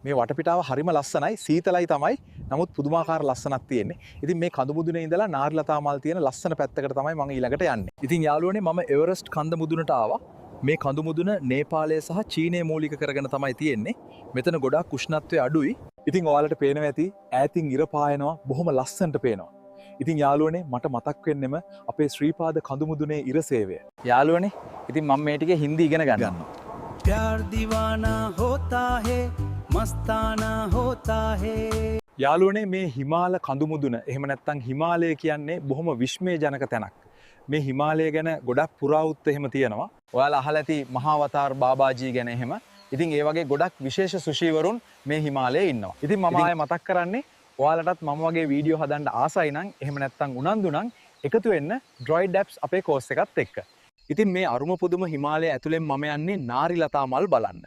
මේ වටපිටාව හරිම ලස්සනයි, සීතලයි තමයි. නමුත් පුදුමාකාර ලස්සනක් තියෙන්නේ. ඉතින් මේ කඳු මුදුනේ ඉඳලා නාරිලතා මල් තියෙන ලස්සන පැත්තකට තමයි මම ඊළඟට යන්නේ. ඉතින් යාළුවනේ මම එවරස්ට් කන්ද මුදුනට ආවා. මේ කඳු මුදුන නේපාලය සහ චීනය මූලික කරගෙන තමයි තියෙන්නේ. මෙතන ගොඩාක් උෂ්ණත්වය අඩුයි. ඉතින් ඔයාලට පේනවා ඇති ඈතින් ඉර පායනවා, බොහොම ලස්සනට පේනවා. ඉතින් යාළුවනේ මට මතක් වෙන්නෙම අපේ ශ්‍රීපාද කඳු මුදුනේ ඉර සේවය. යාළුවනේ ඉතින් මම මේ ටිකේ හින්දි ඉගෙන ගන්නවා. प्यार दीवाना होता है मस्ताना होता है. යාළුවනේ මේ හිමාල කඳු මුදුන එහෙම නැත්නම් හිමාලය කියන්නේ බොහොම විශ්මයජනක තැනක්. මේ හිමාලය ගැන ගොඩක් පුරාවෘත්ත එහෙම තියෙනවා. ඔයාලා අහලා ඇති මහාවතාර් බාබාජී ගැන එහෙම. ඉතින් ඒ වගේ ගොඩක් විශේෂ සුෂීවරුන් මේ හිමාලයේ ඉන්නවා. ඉතින් මම ආයේ මතක් කරන්නේ ඔයාලටත් මම වගේ වීඩියෝ හදන්න ආසයි නම් එහෙම නැත්නම් උනන්දු නම් එකතු වෙන්න Droid Apps අපේ කෝස් එකත් එක්ක. ඉතින් මේ අරුම පුදුම හිමාලය ඇතුලෙන් මම යන්නේ නාරිලතා මල් බලන්න.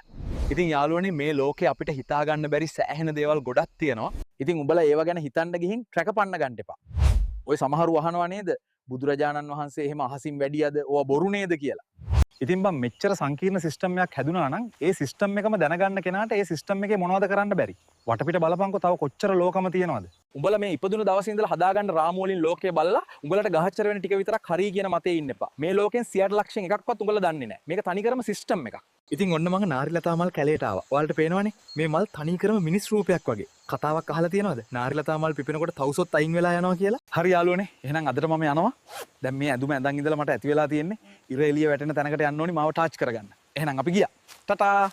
ඉතින් යාළුවනේ මේ ලෝකේ අපිට හිතා ගන්න බැරි සෑහෙන දේවල් ගොඩක් තියෙනවා. ඉතින් උඹලා ඒව ගැන හිතන්න ගිහින් ට්‍රැක පන්න ගන්න එපා. ඔය සමහරු අහනවා නේද බුදුරජාණන් වහන්සේ එහෙම අහසින් වැඩියද ඕවා බොරු නේද කියලා. ඉතින් බං මෙච්චර සංකීර්ණ සිස්ටම් එකක් හැදුනා නම් ඒ සිස්ටම් එකම දැනගන්න කෙනාට ඒ සිස්ටම් එකේ මොනවද කරන්න බැරි. වටපිට බලපංකෝ තව කොච්චර ලෝකම තියෙනවද. උඹලා මේ ඉපදුන දවසේ ඉඳලා හදාගන්න රාමු වලින් ලෝකය බලලා උඹලට ගහච්චර වෙන ටික විතරක් හරි කියන මතේ ඉන්න එපා. මේ ලෝකෙන් 100% එකක්වත් උඹලා දන්නේ නැහැ. මේක තනිකරම සිස්ටම් එකක්. ඉතින් ඔන්න මම නාරිලතා මල් කැලේට ආවා. ඔයාලට පේනවනේ මේ මල් තනිකරම මිනිස් රූපයක් වගේ. කතාවක් අහලා තියෙනවද? නාරිලතා මල් පිපෙනකොට තවුසොත් අයින් වෙලා යනවා කියලා. හරි යාළුවනේ. එහෙනම් අදට මම යනවා. දැන් මේ ඇඳුම ඇඳන් ඉඳලා මට ඇති වෙලා තියෙන්නේ ඉර එළිය වැටෙන තැනකට යන්න ඕනි මාව ටච් කරගන්න. එහෙනම් අපි ගියා. ටටා.